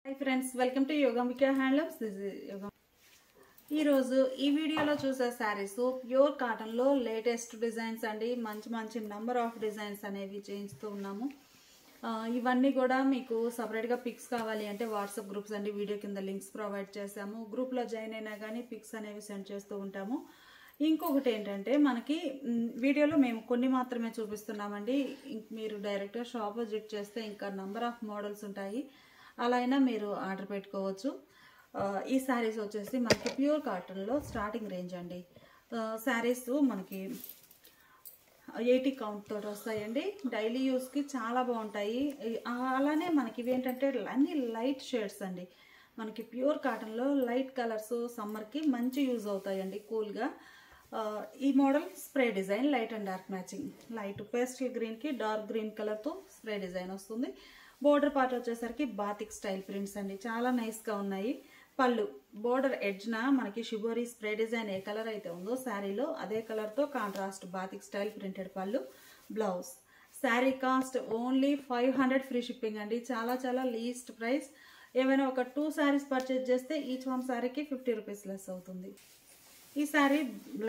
Hi friends, welcome to Yogamika Handlooms. This is Yoga. ఈ రోజు ఈ వీడియోలో చూసే సారీస్ ప్యూర్ కాటన్ లో లేటెస్ట్ డిజైన్స్ అండి. మంచి నంబర్ ఆఫ్ డిజైన్స్ అనేవి చేయించుతూ ఉన్నాము. ఇవన్నీ కూడా మీకు సపరేట్ గా పిక్స్ కావాలి అంటే వాట్సాప్ గ్రూప్స్ అండి, వీడియో కింద లింక్స్ ప్రొవైడ్ చేసాము. గ్రూప్ లో జాయిన్ అయినా కానీ పిక్స్ అనేవి సెండ్ చేస్తూ ఉంటాము. ఇంకొకటి ఏంటంటే మనకి వీడియోలో మేము కొన్ని మాత్రమే చూపిస్తున్నామండి. మీరు డైరెక్ట్ గా షాప్ విజిట్ చేస్తే ఇంకా నంబర్ ఆఫ్ మోడల్స్ ఉంటాయి. అలా అయినా మీరు ఆర్డర్ పెట్టుకోవచ్చు. ఈ శారీస్ వచ్చేసి మనకి ప్యూర్ కాటన్లో స్టార్టింగ్ రేంజ్ అండి. శారీస్ మనకి 80 కౌంట్ తోటి వస్తాయండి. డైలీ యూస్కి చాలా బాగుంటాయి. అలానే మనకి ఇవి ఏంటంటే అన్ని లైట్ షేడ్స్ అండి. మనకి ప్యూర్ కాటన్లో లైట్ కలర్స్ సమ్మర్కి మంచి యూజ్ అవుతాయండి కూల్గా. ఈ model spray design light and dark matching. Light pastel గ్రీన్కి డార్క్ గ్రీన్ కలర్తో స్ప్రే డిజైన్ వస్తుంది. బోర్డర్ పార్ట్ వచ్చేసరికి బాతిక్ స్టైల్ ప్రింట్స్ అండి, చాలా నైస్గా ఉన్నాయి. పళ్ళు బోర్డర్ ఎడ్జ్న మనకి షిబోరీ స్ప్రే డిజైన్ ఏ కలర్ అయితే ఉందో శారీలో అదే కలర్తో కాంట్రాస్ట్ బాతిక్ స్టైల్ ప్రింటెడ్ పళ్ళు. Blouse. Sari cost only 500 free shipping అండి. చాలా లీస్ట్ ప్రైస్. ఏమైనా ఒక 2 శారీస్ పర్చేజ్ చేస్తే ఈచ్ వన్ శారీకి 50 రూపీస్ లెస్ అవుతుంది. ఈ శారీ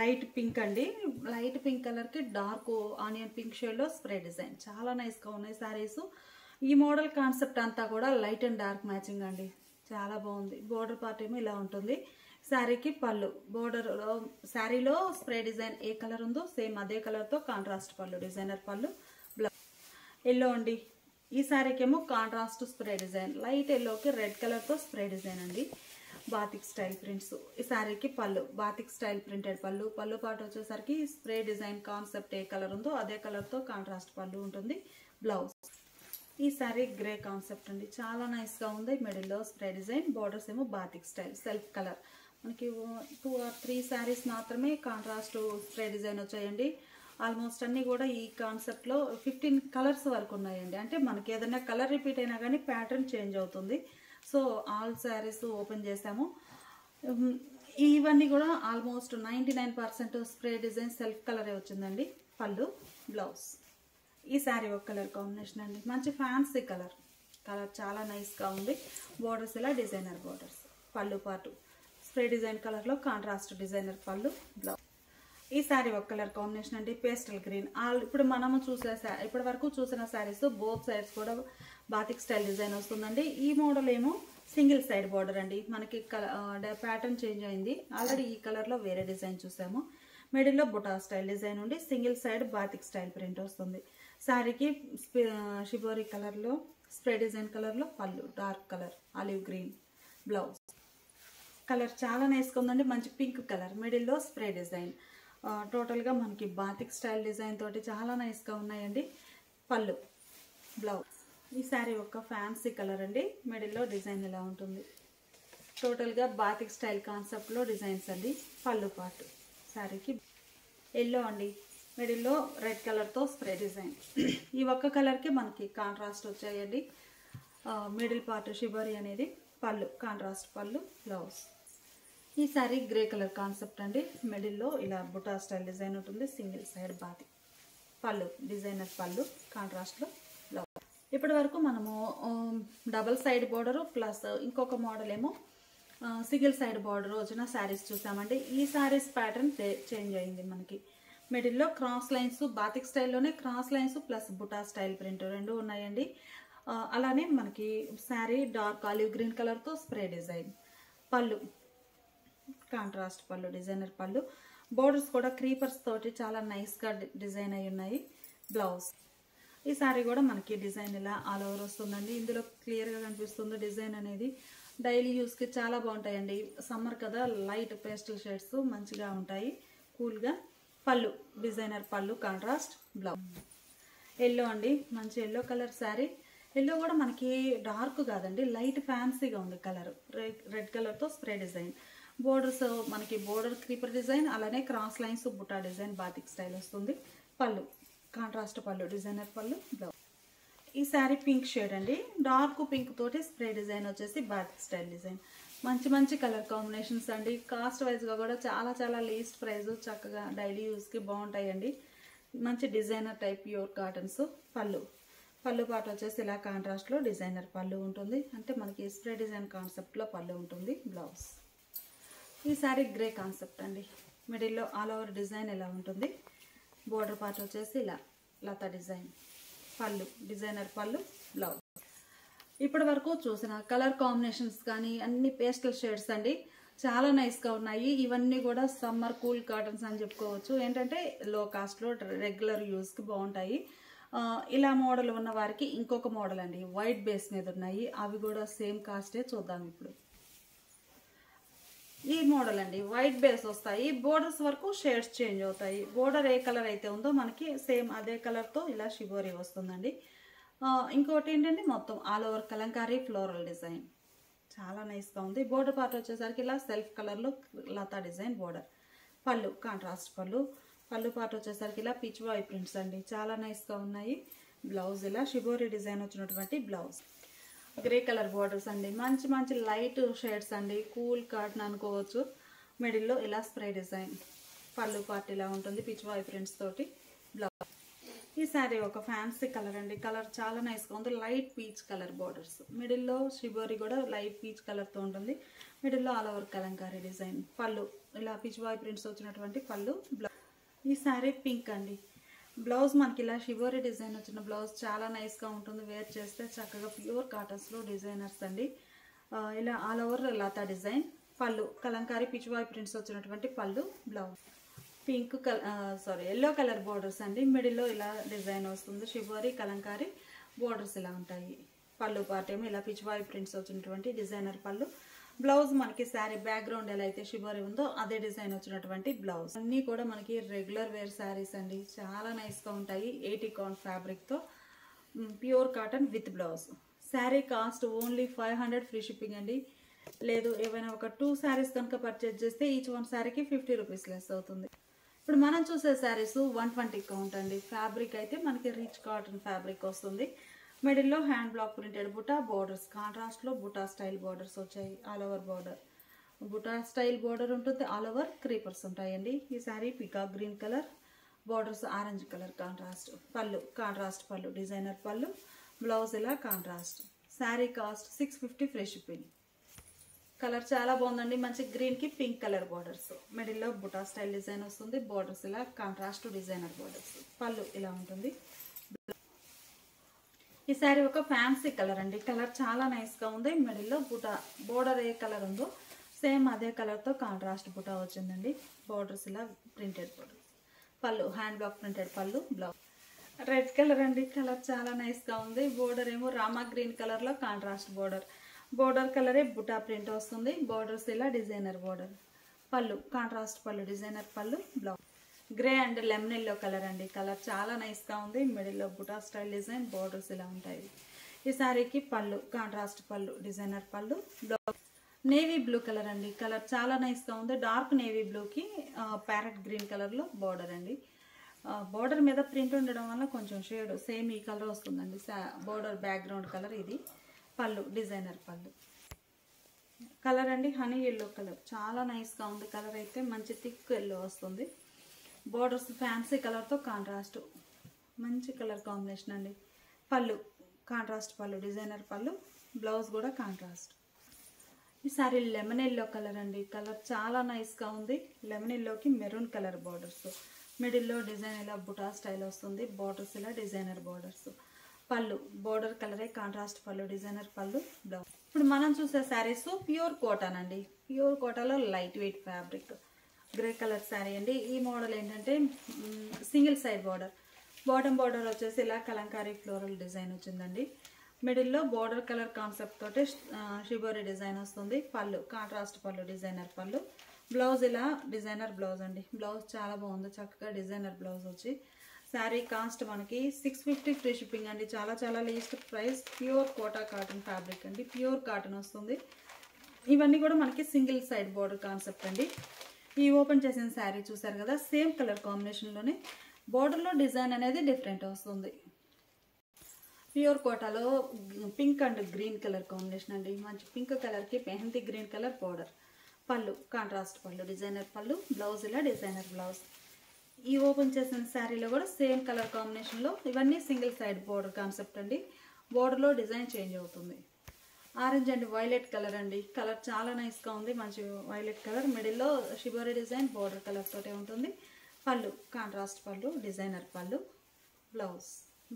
లైట్ పింక్ అండి. లైట్ పింక్ కలర్కి డార్క్ ఆనియన్ పింక్ షేడ్లో స్ప్రే డిజైన్ చాలా నైస్గా ఉన్నాయి శారీస్. ఈ మోడల్ కాన్సెప్ట్ అంతా కూడా లైట్ అండ్ డార్క్ మ్యాచింగ్ అండి, చాలా బాగుంది. బోర్డర్ పార్ట్ ఏమో ఇలా ఉంటుంది. శారీకి పళ్ళు బోర్డర్ శారీలో స్ప్రే డిజైన్ ఏ కలర్ ఉందో సేమ్ అదే కలర్తో కాంట్రాస్ట్ పళ్ళు, డిజైనర్ పళ్ళు. బ్లౌజ్ ఎల్లో అండి. ఈ శారీకి ఏమో కాంట్రాస్ట్ స్ప్రే డిజైన్, లైట్ ఎల్లోకి రెడ్ కలర్తో స్ప్రే డిజైన్ అండి. Batik style prints. ఈ శారీకి పళ్ళు బాతిక్ స్టైల్ ప్రింటెడ్ పళ్ళు. పళ్ళు పాటు వచ్చేసరికి స్ప్రే డిజైన్ కాన్సెప్ట్ ఏ కలర్ ఉందో అదే కలర్తో కాంట్రాస్ట్ పళ్ళు ఉంటుంది. బ్లౌజ్. ఈ శారీ గ్రే కాన్సెప్ట్ అండి, చాలా నైస్గా ఉంది. మిడిల్లో స్ప్రే డిజైన్, బోర్డర్స్ ఏమో బాతిక్ స్టైల్ సెల్ఫ్ కలర్. మనకి 2 or 3 శారీస్ మాత్రమే కాంట్రాస్ట్ స్ప్రే డిజైన్ వచ్చాయండి. ఆల్మోస్ట్ అన్నీ కూడా ఈ కాన్సెప్ట్లో 15 కలర్స్ వరకు ఉన్నాయండి. అంటే మనకి ఏదైనా కలర్ రిపీట్ అయినా కానీ ప్యాటర్న్ చేంజ్ అవుతుంది. సో ఆల్ శారీస్ ఓపెన్ చేసాము. ఇవన్నీ కూడా ఆల్మోస్ట్ 99% స్ప్రే డిజైన్ సెల్ఫ్ కలరే వచ్చిందండి. పళ్ళు. బ్లౌజ్. ఈ శారీ ఒక కలర్ కాంబినేషన్ అండి, మంచి ఫ్యాన్సీ కలర్ చాలా నైస్గా ఉంది. బోర్డర్స్ ఇలా డిజైనర్ బోర్డర్స్. పళ్ళు పాటు స్ప్రే డిజైన్ కలర్లో కాంట్రాస్ట్ డిజైనర్ పళ్ళు. బ్లౌజ్. ఈ శారీ ఒక కలర్ కాంబినేషన్ అండి, పేస్టల్ గ్రీన్. ఇప్పుడు మనము ఇప్పటి వరకు చూసిన శారీస్ బోత్ సైడ్స్ కూడా బాతిక్ స్టైల్ డిజైన్ వస్తుందండి. ఈ మోడల్ ఏమో సింగిల్ సైడ్ బోర్డర్ అండి. మనకి ప్యాటర్న్ చేంజ్ అయింది. ఆల్రెడీ ఈ కలర్లో వేరే డిజైన్ చూసాము. మిడిల్లో బుటా స్టైల్ డిజైన్ ఉండి single side batik style print వస్తుంది. శారీకి షిబోరీ కలర్లో స్ప్రే డిజైన్ కలర్లో పళ్ళు dark colour olive green. Blouse. Colour చాలా నైస్గా ఉందండి, మంచి పింక్ కలర్. మిడిల్లో స్ప్రే డిజైన్. టోటల్గా మనకి బాతిక్ స్టైల్ డిజైన్ తోటి చాలా నైస్గా ఉన్నాయండి. పళ్ళు. బ్లౌజ్. ఈ శారీ ఒక ఫ్యాన్సీ కలర్ అండి. మిడిల్లో డిజైన్ ఇలా ఉంటుంది. టోటల్గా బాతిక్ స్టైల్ కాన్సెప్ట్లో డిజైన్స్ అండి. పళ్ళు పాటు శారీకి ఎల్లో అండి. మిడిల్లో రెడ్ కలర్తో స్ప్రే డిజైన్. ఈ ఒక్క కలర్కి మనకి కాంట్రాస్ట్ వచ్చాయండి. మిడిల్ పార్ట్ షిబోరీ అనేది పళ్ళు, కాంట్రాస్ట్ పళ్ళు. బ్లౌజ్. ఈ శారీ గ్రే కలర్ కాన్సెప్ట్ అండి. మిడిల్లో ఇలా బుటా స్టైల్ డిజైన్ ఉంటుంది. సింగిల్ సైడ్ బాతి పళ్ళు, డిజైనర్ పళ్ళు, కాంట్రాస్ట్లో బ్లౌజ్. ఇప్పటి వరకు మనము డబల్ సైడ్ బోర్డరు ప్లస్ ఇంకొక మోడల్ ఏమో సింగిల్ సైడ్ బోర్డర్ వచ్చిన శారీస్ చూసామండి. ఈ శారీస్ ప్యాటర్న్ చేంజ్ అయింది. మనకి మిడిల్లో క్రాస్ లైన్స్, బాతిక్ స్టైల్లోనే క్రాస్ లైన్స్ ప్లస్ బుటా స్టైల్ ప్రింట్ రెండు ఉన్నాయండి. అలానే మనకి శారీ డార్క్ ఆలివ్ గ్రీన్ కలర్తో స్ప్రే డిజైన్. పళ్ళు కాంట్రాస్ట్ పళ్ళు, డిజైనర్ పళ్ళు. బోర్డర్స్ కూడా క్రీపర్స్ తోటి చాలా నైస్గా డిజైన్ అయి ఉన్నాయి. బ్లౌజ్. ఈ శారీ కూడా మనకి డిజైన్ ఇలా ఆల్ ఓవర్ వస్తుందండి. ఇందులో క్లియర్గా కనిపిస్తుంది డిజైన్ అనేది. డైలీ యూస్కి చాలా బాగుంటాయండి. సమ్మర్ కదా, లైట్ పేస్టల్ షేడ్స్ మంచిగా ఉంటాయి కూల్గా. పళ్ళు డిజైనర్ పళ్ళు, కాంట్రాస్ట్. బ్లౌజ్. ఎల్లో అండి, మంచి ఎల్లో కలర్ శారీ. ఎల్లో కూడా మనకి డార్క్ కాదండి, లైట్ ఫ్యాన్సీగా ఉంది కలర్. రెడ్ కలర్తో స్ప్రే డిజైన్. బోర్డర్స్ మనకి బోర్డర్ క్రీపర్ డిజైన్, అలానే cross lines buta design batik style వస్తుంది. పళ్ళు కాంట్రాస్ట్ పళ్ళు, డిజైనర్ పళ్ళు. బ్లౌజ్. ఈ శారీ పింక్ షేడ్ అండి. డార్క్ పింక్ తోటి స్ప్రే డిజైన్ వచ్చేసి బాతిక్ స్టైల్ డిజైన్. మంచి కలర్ కాంబినేషన్స్ అండి. కాస్ట్ వైజ్గా కూడా చాలా లీస్ట్ ప్రైస్. చక్కగా డైలీ యూస్కి బాగుంటాయండి. మంచి డిజైనర్ టైప్ ప్యూర్ కాటన్స్. పళ్ళు పాటు వచ్చేసి ఇలా కాంట్రాస్ట్లో డిజైనర్ పళ్ళు ఉంటుంది, అంటే మనకి స్ప్రే డిజైన్ కాన్సెప్ట్లో పళ్ళు ఉంటుంది. బ్లౌజ్ ఈ సారీ గ్రే కాన్సెప్ట్ అండి. మిడిల్లో ఆల్ ఓవర్ డిజైన్ ఇలా ఉంటుంది. బోర్డర్ పార్ట్ వచ్చేసి ఇలా లతా డిజైన్, పళ్ళు డిజైనర్ పళ్ళు, బ్లౌజ్. ఇప్పటి వరకు చూసిన కలర్ కాంబినేషన్స్ కానీ అన్ని పేస్టల్ షేడ్స్ అండి, చాలా నైస్గా ఉన్నాయి. ఇవన్నీ కూడా సమ్మర్ కూల్ కాటన్స్ అని చెప్పుకోవచ్చు. ఏంటంటే లో కాస్ట్లో రెగ్యులర్ యూస్కి బాగుంటాయి. ఇలా మోడల్ ఉన్న వారికి ఇంకొక మోడల్ అండి, వైట్ బేస్ మీద ఉన్నాయి, అవి కూడా సేమ్ కాస్టే. చూద్దాం ఇప్పుడు. ఈ మోడల్ అండి వైట్ బేస్ వస్తాయి, బోర్డర్స్ వరకు షేడ్స్ చేంజ్ అవుతాయి. బోర్డర్ ఏ కలర్ అయితే ఉందో మనకి సేమ్ అదే కలర్తో ఇలా షిబోరి వస్తుందండి. ఇంకోటి ఏంటంటే మొత్తం all over Kalamkari floral design, చాలా నైస్గా ఉంది. బోర్డర్ పార్ట్ వచ్చేసరికి ఇలా సెల్ఫ్ కలర్లో లతా డిజైన్ బోర్డర్, పళ్ళు కాంట్రాస్ట్ పళ్ళు, పళ్ళు పార్ట్ వచ్చేసరికి ఇలా పిచ్ వాయ్ ప్రింట్స్ అండి, చాలా నైస్గా ఉన్నాయి. బ్లౌజ్ ఇలా షిబోరి డిజైన్ వచ్చినటువంటి బ్లౌజ్, గ్రే కలర్ బోర్డర్స్ అండి, మంచి మంచి లైట్ షేడ్స్ అండి, కూల్ కాటన్ అనుకోవచ్చు. మిడిల్లో ఇలా స్ప్రే డిజైన్, పళ్ళు పార్ట్ ఇలా ఉంటుంది పిచ్ వాయ్ ప్రింట్స్ తోటి. బ్లౌజ్ ఈ సారీ ఒక ఫ్యాన్సీ కలర్ అండి, కలర్ చాలా నైస్గా ఉంది, లైట్ పీచ్ కలర్ బోర్డర్స్, మిడిల్లో షిబోరి కూడా లైట్ పీచ్ కలర్తో ఉంటుంది. మిడిల్లో ఆల్ ఓవర్ కలంకారీ డిజైన్, పళ్ళు ఇలా పిచ్ వాయ్ ప్రింట్స్ వచ్చినటువంటి పళ్ళు. బ్లౌజ్ ఈ సారీ పింక్ అండి, బ్లౌజ్ మనకి ఇలా షిబోరి డిజైన్ వచ్చిన బ్లౌజ్ చాలా నైస్గా ఉంటుంది. వేర్ చేస్తే చక్కగా ప్యూర్ కాటన్స్లో డిజైనర్స్ అండి. ఇలా ఆల్ ఓవర్ లతా డిజైన్, పళ్ళు కలంకారీ పిచ్ వాయ్ ప్రింట్స్ వచ్చినటువంటి పళ్ళు. Blouse pink yellow colour borders అండి, మిడిల్లో ఇలా డిజైన్ వస్తుంది. షిబోరి కలంకారీ బోర్డర్స్ ఇలా ఉంటాయి. పళ్ళు పార్ట్ ఏమో ఇలా పిచ్ వాయ్ ప్రింట్స్ వచ్చినటువంటి డిజైనర్ పళ్ళు. బ్లౌజ్ మనకి శారీ బ్యాక్గ్రౌండ్ ఎలా అయితే షిబోరి ఉందో అదే డిజైన్ వచ్చినటువంటి బ్లౌజ్. అన్నీ కూడా మనకి రెగ్యులర్ వేర్ శారీస్ అండి, చాలా నైస్గా ఉంటాయి. 80 కౌంట్ ఫ్యాబ్రిక్తో pure cotton with blouse. Sari cost only 500 free shipping అండి. లేదు ఏవైనా ఒక 2 శారీస్ కనుక పర్చేజ్ చేస్తే ఈచ్ వన్ శారీకి 50 రూపీస్ లెస్ అవుతుంది. ఇప్పుడు మనం చూసే శారీస్ 120 కౌంట్ అండి. ఫ్యాబ్రిక్ అయితే మనకి రిచ్ కాటన్ ఫ్యాబ్రిక్ వస్తుంది. మిడిల్లో hand block printed buta borders, కాంట్రాస్ట్లో బుటా స్టైల్ బోర్డర్స్ వచ్చాయి. All over border buta style border ఉంటుంది, ఆల్ ఓవర్ క్రీపర్స్ ఉంటాయండి. ఈ sari peacock green colour, borders orange colour contrast, పళ్ళు కాంట్రాస్ట్ పళ్ళు డిజైనర్ పళ్ళు, బ్లౌజ్ ఇలా contrast. Sari cost 650 free shipping. Colour చాలా బాగుందండి, మంచి గ్రీన్కి పింక్ కలర్ బోర్డర్స్, మిడిల్లో బుటా స్టైల్ డిజైన్ వస్తుంది. బోర్డర్స్ ఇలా కాంట్రాస్ట్ డిజైనర్ బోర్డర్స్, పళ్ళు ఇలా ఉంటుంది. ఈ శారీ ఒక ఫ్యాన్సీ కలర్ అండి, కలర్ చాలా నైస్గా ఉంది. మిడిల్లో బుటా బోర్డర్ ఏ కలర్ ఉందో సేమ్ అదే కలర్తో కాంట్రాస్ట్ బుటా వచ్చిందండి. బోర్డర్స్ ఇలా ప్రింటెడ్ బోర్డర్, పళ్ళు హ్యాండ్ బ్లాక్ ప్రింటెడ్ పళ్ళు. బ్లౌజ్ రెడ్ కలర్ అండి, కలర్ చాలా నైస్గా ఉంది. బోర్డర్ ఏమో రామా గ్రీన్ కలర్లో కాంట్రాస్ట్ బోర్డర్, బోర్డర్ కలరే బుటా ప్రింట్ వస్తుంది. బోర్డర్స్ ఇలా డిజైనర్ బోర్డర్, పళ్ళు కాంట్రాస్ట్ పళ్ళు డిజైనర్ పళ్ళు. Blouse grey and lemon yellow colour అండి, కలర్ చాలా నైస్గా ఉంది. మిడిల్లో బుటా స్టైల్ డిజైన్, బోర్డర్స్ ఇలా ఉంటాయి. ఈ శారీకి పళ్ళు కాంట్రాస్ట్ పళ్ళు డిజైనర్ పళ్ళు. బ్లౌజ్ నేవీ బ్లూ కలర్ అండి, కలర్ చాలా నైస్గా ఉంది. డార్క్ నేవీ బ్లూకి ప్యారెట్ గ్రీన్ కలర్లో బోర్డర్ అండి. బోర్డర్ మీద ప్రింట్ ఉండడం వల్ల కొంచెం షేడ్ సేమ్ ఈ కలర్ వస్తుందండి. బోర్డర్ బ్యాక్గ్రౌండ్ కలర్ ఇది. పళ్ళు డిజైనర్ పళ్ళు, కలర్ అండి హనీ ఎల్లో కలర్, చాలా నైస్గా ఉంది. కలర్ అయితే మంచి థిక్ ఎల్లో వస్తుంది. బోర్డర్స్ ఫ్యాన్సీ కలర్తో కాంట్రాస్ట్, మంచి కలర్ కాంబినేషన్ అండి. పళ్ళు కాంట్రాస్ట్ పళ్ళు డిజైనర్ పళ్ళు, బ్లౌజ్ కూడా కాంట్రాస్ట్. ఈ సారీ లెమన్ ఎల్లో కలర్ అండి, కలర్ చాలా నైస్గా ఉంది. లెమన్ ఎల్లోకి మెరూన్ కలర్ బోర్డర్స్, మిడిల్లో డిజైన్ ఇలా బుటా స్టైల్ వస్తుంది. బోర్డర్స్ ఇలా డిజైనర్ బోర్డర్స్, పళ్ళు బోర్డర్ కలరే కాంట్రాస్ట్ పళ్ళు డిజైనర్ పళ్ళు. బ్లౌజ్ ఇప్పుడు మనం చూసే శారీస్ ప్యూర్ కోటన్ అండి, ప్యూర్ కోటాలో light weight fabric grey colour sari అండి. ఈ మోడల్ ఏంటంటే single side border, bottom border వచ్చేసి ఇలా కలంకారీ ఫ్లోరల్ డిజైన్ వచ్చిందండి. మిడిల్లో బోర్డర్ కలర్ కాన్సెప్ట్ తోటి షిబోరి డిజైన్ వస్తుంది. పళ్ళు కాంట్రాస్ట్ పళ్ళు డిజైనర్ పళ్ళు. బ్లౌజ్ ఇలా డిజైనర్ బ్లౌజ్ అండి, బ్లౌజ్ చాలా బాగుంది, చక్కగా డిజైనర్ బ్లౌజ్ వచ్చి. శారీ కాస్ట్ మనకి 650 ఫ్రీ షిప్పింగ్ అండి, చాలా చాలా least price. Pure Kota cotton fabric అండి, ప్యూర్ కాటన్ వస్తుంది. ఇవన్నీ కూడా మనకి సింగిల్ సైడ్ బోర్డర్ కాన్సెప్ట్ అండి. ఈ ఓపెన్ చేసిన శారీ చూసారు కదా, సేమ్ కలర్ కాంబినేషన్లోనే బోర్డర్లో డిజైన్ అనేది డిఫరెంట్ వస్తుంది. ప్యూర్ కోటాలో pink and green colour combination అండి, మంచి పింక్ కలర్కి మెహందీ గ్రీన్ కలర్ బోర్డర్. పళ్ళు కాంట్రాస్ట్ పళ్ళు డిజైనర్ పళ్ళు. బ్లౌజ్ ఇలా డిజైనర్ బ్లౌజ్. ఈ ఓపెన్ చేసిన శారీలో కూడా సేమ్ కలర్ కాంబినేషన్లో ఇవన్నీ సింగిల్ సైడ్ బోర్డర్ కాన్సెప్ట్ అండి. బోర్డర్లో డిజైన్ చేంజ్ అవుతుంది. ఆరెంజ్ అండ్ వైలెట్ కలర్ అండి. కలర్ చాలా నైస్గా ఉంది. మంచి వైలెట్ కలర్, మిడిల్లో షిబోరి డిజైన్ బోర్డర్ కలర్ తోటే ఉంటుంది. పళ్ళు కాంట్రాస్ట్ పళ్ళు, డిజైనర్ పళ్ళు.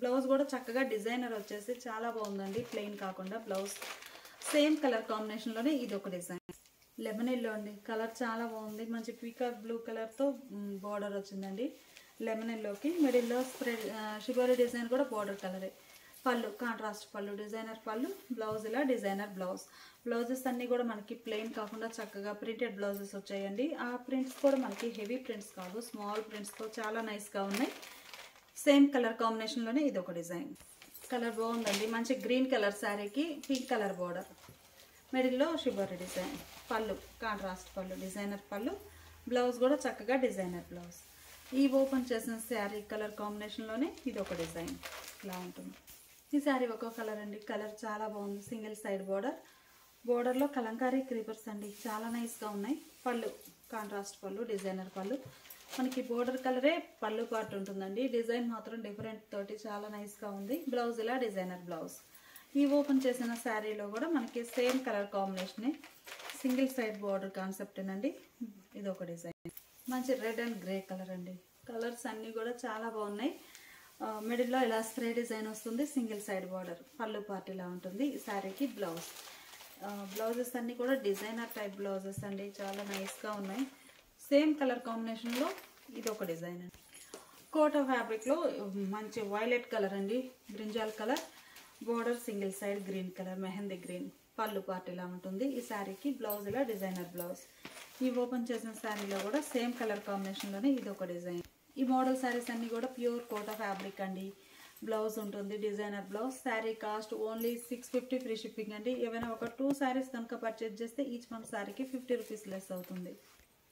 బ్లౌజ్ కూడా చక్కగా డిజైనర్ వచ్చేసి చాలా బాగుందండి. ప్లెయిన్ కాకుండా బ్లౌజ్ సేమ్ కలర్ కాంబినేషన్లోనే ఇది ఒక డిజైన్. లెమన్ ఎల్లో అండి. కలర్ చాలా బాగుంది. మంచి పీకాక్ బ్లూ కలర్తో బార్డర్ వచ్చిందండి. లెమన్ ఎల్లోకి మిడిల్లో స్ప్రెడ్ షిబోరి డిజైన్ కూడా బార్డర్ కలరే. పళ్ళు కాంట్రాస్ట్ పళ్ళు, డిజైనర్ పళ్ళు. బ్లౌజ్ ఇలా డిజైనర్ బ్లౌజ్. బ్లౌజెస్ అన్నీ కూడా మనకి ప్లెయిన్ కాకుండా చక్కగా ప్రింటెడ్ బ్లౌజెస్ వచ్చాయండి. ఆ ప్రింట్స్ కూడా మనకి హెవీ ప్రింట్స్ కాదు, స్మాల్ ప్రింట్స్తో చాలా నైస్గా ఉన్నాయి. సేమ్ కలర్ కాంబినేషన్లోనే ఇది ఒక డిజైన్. కలర్ బాగుందండి. మంచి గ్రీన్ కలర్ శారీకి పింక్ కలర్ బార్డర్, మిడిల్లో షిబోరి డిజైన్. పళ్ళు కాంట్రాస్ట్ పళ్ళు, డిజైనర్ పళ్ళు. బ్లౌజ్ కూడా చక్కగా డిజైనర్ బ్లౌజ్. ఈ ఓపెన్ చేసిన శారీ కలర్ కాంబినేషన్లోనే ఇది ఒక డిజైన్ ఇలా ఉంటుంది. ఈ శారీ ఒక కలర్ అండి. కలర్ చాలా బాగుంది. సింగిల్ సైడ్ బార్డర్, బోర్డర్లో కలంకారీ క్రీపర్స్ అండి. చాలా నైస్గా ఉన్నాయి. పళ్ళు కాంట్రాస్ట్ పళ్ళు, డిజైనర్ పళ్ళు. మనకి బోర్డర్ కలరే పళ్ళు పార్ట్ ఉంటుందండి. డిజైన్ మాత్రం డిఫరెంట్ తోటి చాలా నైస్గా ఉంది. బ్లౌజ్ ఇలా డిజైనర్ బ్లౌజ్. ఈ ఓపెన్ చేసిన శారీలో కూడా మనకి సేమ్ కలర్ కాంబినేషనే, సింగిల్ సైడ్ బార్డర్ కాన్సెప్టేనండి. ఇది ఒక డిజైన్. మంచి రెడ్ అండ్ గ్రే కలర్ అండి. కలర్స్ అన్నీ కూడా చాలా బాగున్నాయి. మిడిల్లో ఇలా స్ప్రే డిజైన్ వస్తుంది. Single side border, pallu part ఇలా ఉంటుంది. ఈ శారీకి బ్లౌజ్. బ్లౌజెస్ అన్నీ కూడా డిజైనర్ టైప్ బ్లౌజెస్ అండి. చాలా నైస్గా ఉన్నాయి. సేమ్ కలర్ కాంబినేషన్లో ఇది ఒక డిజైన్ అండి. కోటా ఫ్యాబ్రిక్లో మంచి వైలెట్ కలర్ అండి, brinjal colour. Border single side green colour, mehndi green. పళ్ళు పార్ట్ ఇలా ఉంటుంది. ఈ శారీకి బ్లౌజ్ ఇలా డిజైనర్ బ్లౌజ్. ఈ ఓపెన్ చేసిన శారీలో కూడా సేమ్ కలర్ కాంబినేషన్లోనే ఇది ఒక డిజైన్. ఈ మోడల్ శారీస్ అన్నీ కూడా ప్యూర్ కోటా ఫ్యాబ్రిక్ అండి. బ్లౌజ్ ఉంటుంది designer blouse. Sari cost only 650 free shipping అండి. ఏమైనా ఒక 2 శారీస్ కనుక పర్చేజ్ చేస్తే ఈచ్ వన్ శారీకి 50 రూపీస్ లెస్ అవుతుంది.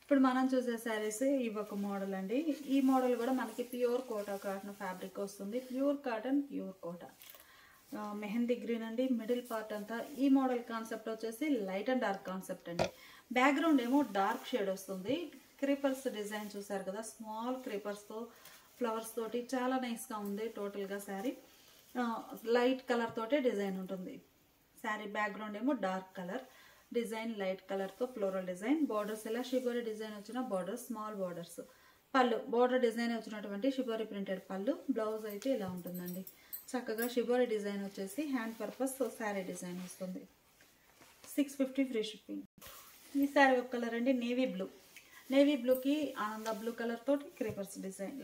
ఇప్పుడు మనం చూసే శారీస్ ఇవి ఒక మోడల్ అండి. ఈ మోడల్ కూడా మనకి ప్యూర్ కోటా కాటన్ ఫ్యాబ్రిక్ వస్తుంది. Pure cotton, pure Kota. Mehndi green అండి. మిడిల్ పార్ట్ అంతా ఈ మోడల్ కాన్సెప్ట్ వచ్చేసి లైట్ అండ్ డార్క్ కాన్సెప్ట్ అండి. బ్యాక్గ్రౌండ్ ఏమో డార్క్ షేడ్ వస్తుంది. క్రీపర్స్ డిజైన్ చూసారు కదా, స్మాల్ క్రీపర్స్తో ఫ్లవర్స్ తోటి చాలా నైస్గా ఉంది. టోటల్గా శారీ లైట్ కలర్ తోటే డిజైన్ ఉంటుంది. శారీ బ్యాక్గ్రౌండ్ ఏమో డార్క్ కలర్, డిజైన్ లైట్ కలర్తో ఫ్లోరల్ డిజైన్. బార్డర్స్ ఇలా షిబోరి డిజైన్ వచ్చిన బార్డర్స్, స్మాల్ బార్డర్స్. పళ్ళు బోర్డర్ డిజైన్ వచ్చినటువంటి షిబోరి ప్రింటెడ్ పళ్ళు. బ్లౌజ్ అయితే ఇలా ఉంటుందండి. చక్కగా షిబోరి డిజైన్ వచ్చేసి హ్యాండ్ పర్పస్ శారీ డిజైన్ వస్తుంది. 650 ఫ్రీ షిప్పింగ్. ఈ శారీ ఒక కలర్ అండి, నేవీ బ్లూ. నేవీ బ్లూకి ఆనంద బ్లూ కలర్ తోటి creepers design,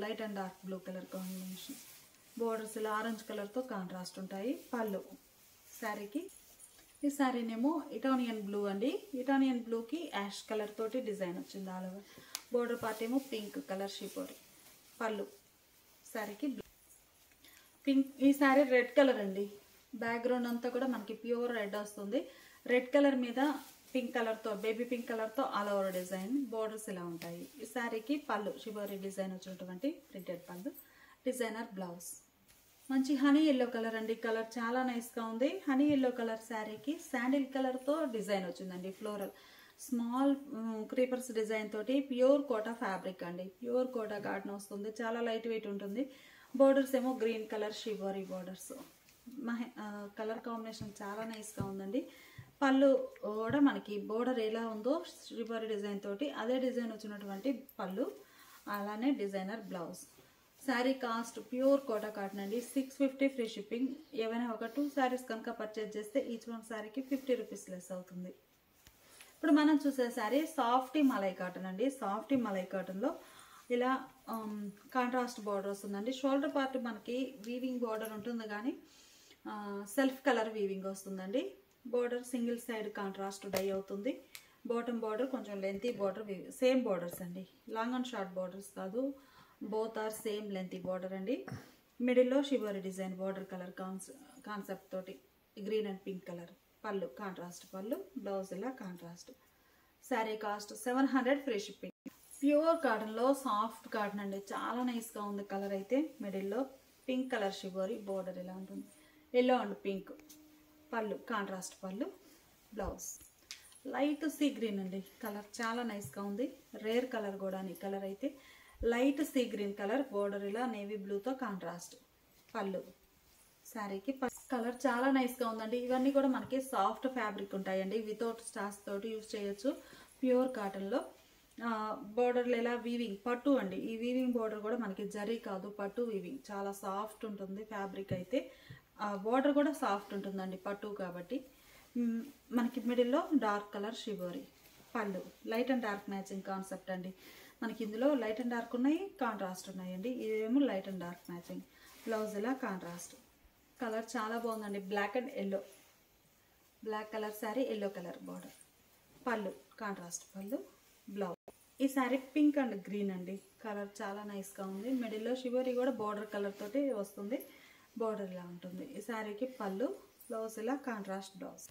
light and dark blue colour combination. Borders ఇలా ఆరెంజ్ కలర్తో కాంట్రాస్ట్ ఉంటాయి. పళ్ళు శారీకి. ఈ శారీనేమో ఇటానియన్ బ్లూ అండి. ఇటానియన్ బ్లూకి యాష్ కలర్ తోటి డిజైన్ వచ్చింది ఆల్ ఓవర్. బోర్డర్ పార్ట్ ఏమో పింక్ కలర్ షిబోరి. పళ్ళు శారీకి బ్లూ. పింక్. ఈ శారీ రెడ్ కలర్ అండి. బ్యాక్గ్రౌండ్ అంతా కూడా మనకి ప్యూర్ రెడ్ వస్తుంది. రెడ్ కలర్ మీద పింక్ కలర్తో, బేబీ పింక్ కలర్తో ఆల్ ఓవర్ డిజైన్. బోర్డర్స్ ఇలా ఉంటాయి. ఈ శారీకి పళ్ళు షిబోరి డిజైన్ వచ్చినటువంటి ప్రింటెడ్ పళ్ళు, డిజైనర్ బ్లౌజ్. మంచి హనీ ఎల్లో కలర్ అండి. కలర్ చాలా నైస్గా ఉంది. హనీ ఎల్లో కలర్ శారీకి శాండిల్ కలర్తో డిజైన్ వచ్చిందండి. ఫ్లోరల్ స్మాల్ క్రీపర్స్ డిజైన్ తోటి ప్యూర్ కోటా ఫ్యాబ్రిక్ అండి. ప్యూర్ కోటా కాటన్ వస్తుంది. చాలా లైట్ వెయిట్ ఉంటుంది. బోర్డర్స్ ఏమో green colour shibori borders. Colour combination చాలా నైస్గా ఉందండి. పళ్ళు కూడా మనకి బోర్డర్ ఎలా ఉందో షిబోరి డిజైన్ తోటి అదే డిజైన్ వచ్చినటువంటి పళ్ళు, అలానే designer blouse. Sari cost pure Kota cotton అండి. 650 ఫ్రీ షిప్పింగ్. ఏమైనా ఒక 2 శారీస్ కనుక పర్చేజ్ చేస్తే ఈచ్ వన్ శారీకి 50 రూపీస్ లెస్ అవుతుంది. ఇప్పుడు మనం చూసే శారీ సాఫ్టీ మలై కాటన్ అండి. సాఫ్టీ మలై కాటన్లో ఇలా కాంట్రాస్ట్ బార్డర్ వస్తుందండి. షోల్డర్ పార్ట్ మనకి వీవింగ్ బార్డర్ ఉంటుంది కానీ సెల్ఫ్ కలర్ వీవింగ్ వస్తుందండి. Border single side contrast dye అవుతుంది. బాటమ్ బార్డర్ కొంచెం లెంతీ బార్డర్, సేమ్ బార్డర్స్ అండి. లాంగ్ అండ్ షార్ట్ బార్డర్స్ కాదు, both are same lengthy border అండి. మిడిల్లో shibori design border colour concept తోటి గ్రీన్ అండ్ పింక్ కలర్. పళ్ళు contrast పళ్ళు, బ్లౌజ్ ఇలా contrast. Sari cost 700 free shipping. Pure కాటన్లో సాఫ్ట్ కాటన్ అండి. చాలా నైస్గా ఉంది. కలర్ అయితే మిడిల్లో పింక్ కలర్ షిబోరి, బోర్డర్ ఇలా ఉంటుంది. Yellow and pink. పళ్ళు కాంట్రాస్ట్ పళ్ళు, బ్లౌజ్ లైట్ సీ గ్రీన్ అండి. కలర్ చాలా నైస్గా ఉంది. రేర్ కలర్ కూడా ఈ కలర్ అయితే light sea green colour border ఇలా నేవీ బ్లూతో కాంట్రాస్ట్ పళ్ళు. శారీకి కలర్ చాలా నైస్గా ఉందండి. ఇవన్నీ కూడా మనకి సాఫ్ట్ ఫ్యాబ్రిక్ ఉంటాయండి. వితౌట్ స్టార్స్ తోటి యూజ్ చేయొచ్చు. ప్యూర్ కాటన్లో బోర్డర్లు ఎలా వీవింగ్ పట్టు అండి. ఈ వీవింగ్ బోర్డర్ కూడా మనకి జరీ కాదు, పట్టు వీవింగ్. చాలా సాఫ్ట్ ఉంటుంది ఫ్యాబ్రిక్ అయితే. బోర్డర్ కూడా సాఫ్ట్ ఉంటుందండి పట్టు కాబట్టి. మనకి మిడిల్లో డార్క్ కలర్ షిబోరి పళ్ళు. Light and dark matching concept అండి. మనకి ఇందులో లైట్ అండ్ డార్క్ ఉన్నాయి, కాంట్రాస్ట్ ఉన్నాయండి. ఇవేమో light and dark matching. Blouse ఇలా కాంట్రాస్ట్. కలర్ చాలా బాగుందండి. Black and yellow, black colour sari, yellow colour border. పళ్ళు కాంట్రాస్ట్ పళ్ళు. బ్లౌజ్. ఈ శారీ పింక్ అండ్ గ్రీన్ అండి. కలర్ చాలా నైస్గా ఉంది. మిడిల్లో షివరీ కూడా బార్డర్ కలర్ తోటి వస్తుంది. బార్డర్ ఇలా ఉంటుంది. ఈ శారీకి పళ్ళు, బ్లౌజ్ ఇలా కాంట్రాస్ట్ బ్లౌజ్.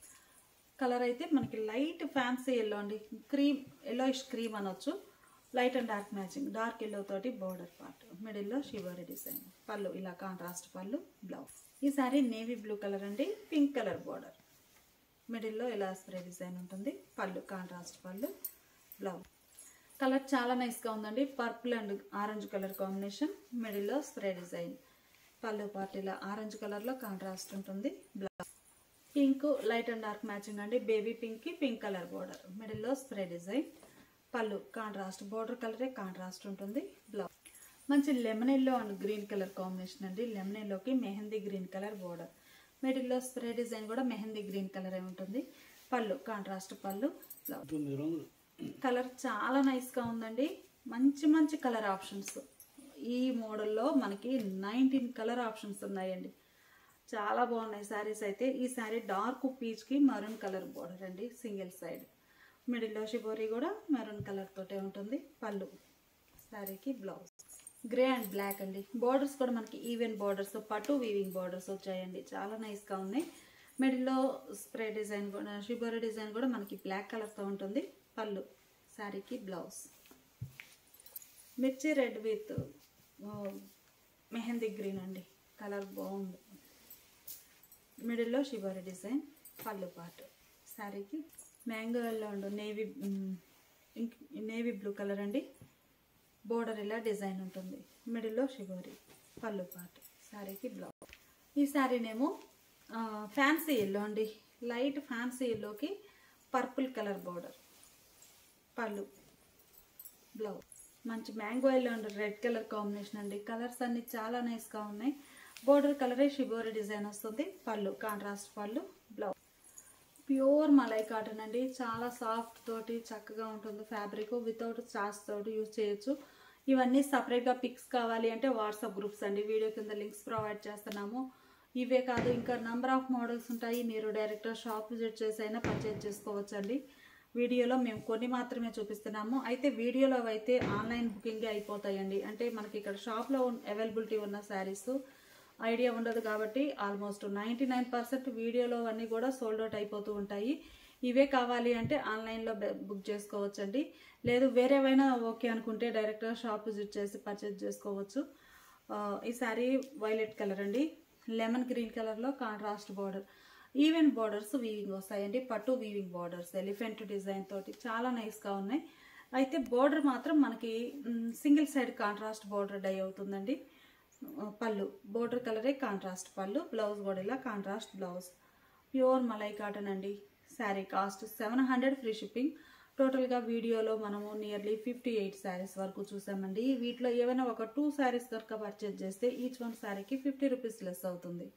కలర్ అయితే మనకి లైట్ ఫ్యాన్సీ ఎల్లో అండి. క్రీమ్, ఎల్లోయిష్ క్రీమ్ అనొచ్చు. Light and dark matching. Dark yellow తోటి బార్డర్ పార్ట్. మిడిల్లో షివరీ డిజైన్. పళ్ళు ఇలా కాంట్రాస్ట్ పళ్ళు. బ్లౌజ్. ఈ శారీ నేవీ బ్లూ కలర్ అండి. Pink colour border. మిడిల్లో ఇలా స్ప్రే డిజైన్ ఉంటుంది. పళ్ళు కాంట్రాస్ట్ పళ్ళు. బ్లౌజ్. కలర్ చాలా నైస్గా ఉందండి. Purple and orange colour combination. మిడిల్లో స్ప్రే డిజైన్. పళ్ళు పార్ట్ ఇలా ఆరెంజ్ కలర్లో కాంట్రాస్ట్ ఉంటుంది. Blouse. Pink light and dark matching అండి. బేబీ పింక్కి పింక్ కలర్ బార్డర్. మిడిల్లో spray design. Pallu contrast. Border కలరే కాంట్రాస్ట్ ఉంటుంది. బ్లౌజ్. మంచి lemon yellow and green colour combination అండి. లెమన్ ఎల్లోకి మెహందీ గ్రీన్ కలర్ బార్డర్. మిడిల్లో స్ప్రే డిజైన్ కూడా మెహందీ గ్రీన్ కలర్ ఉంటుంది. పళ్ళు కాంట్రాస్ట్ పళ్ళు. బ్లౌజ్. కలర్ చాలా నైస్గా ఉందండి. మంచి మంచి కలర్ ఆప్షన్స్. ఈ మోడల్లో మనకి 19 కలర్ ఆప్షన్స్ ఉన్నాయండి. చాలా బాగున్నాయి శారీస్ అయితే. ఈ శారీ డార్క్ పీచ్కి మరూన్ కలర్ బార్డర్ అండి. Single side. మిడిల్లో షిబోరి కూడా మెరూన్ కలర్ తోటే ఉంటుంది. పళ్ళు. శారీకి బ్లౌజ్. గ్రే అండ్ బ్లాక్ అండి. బార్డర్స్ కూడా మనకి ఈవెన్ బార్డర్స్, పట్టు వీవింగ్ బార్డర్స్ వచ్చాయండి. చాలా నైస్గా ఉన్నాయి. మిడిల్లో స్ప్రే డిజైన్ కూడా, షిబోరి డిజైన్ కూడా మనకి బ్లాక్ కలర్తో ఉంటుంది. పళ్ళు. శారీకి బ్లౌజ్. మిర్చి రెడ్ విత్ మెహందీ గ్రీన్ అండి. కలర్ బాగుంది. మిడిల్లో షిబోరి డిజైన్. పళ్ళు పార్ట్. శారీకి mango yellow and navy blue colour అండి. బోర్డర్ ఇలా డిజైన్ ఉంటుంది. మిడిల్లో షిబోరి. పళ్ళు పార్ట్. శారీకి బ్లౌజ్. ఈ శారీనేమో ఫ్యాన్సీ ఎల్లో అండి. లైట్ ఫ్యాన్సీ ఎల్లోకి పర్పుల్ కలర్ బోర్డర్. పళ్ళు. బ్లౌజ్. మంచి mango yellow and red colour combination అండి. కలర్స్ అన్ని చాలా నైస్గా ఉన్నాయి. బోర్డర్ కలరే షిబోరి డిజైన్ వస్తుంది. పళ్ళు కాంట్రాస్ట్ పళ్ళు. బ్లౌజ్. ప్యూర్ మలై కాటన్ అండి. చాలా సాఫ్ట్ తోటి చక్కగా ఉంటుంది ఫ్యాబ్రిక్. వితౌట్ స్టార్స్ తోటి యూజ్ చేయొచ్చు. ఇవన్నీ సపరేట్గా పిక్స్ కావాలి అంటే వాట్సాప్ గ్రూప్స్ అండి. వీడియో కింద లింక్స్ ప్రొవైడ్ చేస్తున్నాము. ఇవే కాదు ఇంకా నెంబర్ ఆఫ్ మోడల్స్ ఉంటాయి. మీరు డైరెక్ట్గా షాప్ విజిట్ చేసి అయినా పర్చేజ్ చేసుకోవచ్చు అండి. వీడియోలో మేము కొన్ని మాత్రమే చూపిస్తున్నాము. అయితే వీడియోలో అయితే ఆన్లైన్ బుకింగ్ అయిపోతాయండి. అంటే మనకి ఇక్కడ షాప్లో అవైలబిలిటీ ఉన్న శారీస్ ఐడియా ఉండదు కాబట్టి ఆల్మోస్ట్ 99% వీడియోలో అన్నీ కూడా సోల్డ్ అవుట్ అయిపోతూ ఉంటాయి. ఇవే కావాలి అంటే ఆన్లైన్లో బుక్ చేసుకోవచ్చండి. లేదు వేరేవైనా ఓకే అనుకుంటే డైరెక్ట్గా షాప్ విజిట్ చేసి పర్చేజ్ చేసుకోవచ్చు. ఈ శారీ వైలెట్ కలర్ అండి. లెమన్ గ్రీన్ కలర్లో contrast border. Even borders weaving వస్తాయండి. పట్టు వీవింగ్ బార్డర్స్ ఎలిఫెంట్ డిజైన్ తోటి చాలా నైస్గా ఉన్నాయి. అయితే బార్డర్ మాత్రం మనకి single side contrast border dye అవుతుందండి. పళ్ళు బోర్డర్ కలరే కాంట్రాస్ట్ పళ్ళు. బ్లౌజ్ కూడా ఇలా కాంట్రాస్ట్ బ్లౌజ్. ప్యూర్ మలై కాటన్ అండి. Sari cost 700 free shipping. టోటల్గా వీడియోలో మనము నియర్లీ 58 శారీస్ వరకు చూసామండి. వీటిలో ఏమైనా ఒక 2 శారీస్ కనుక పర్చేజ్ చేస్తే ఈచ్ వన్ శారీకి 50 రూపీస్ లెస్ అవుతుంది.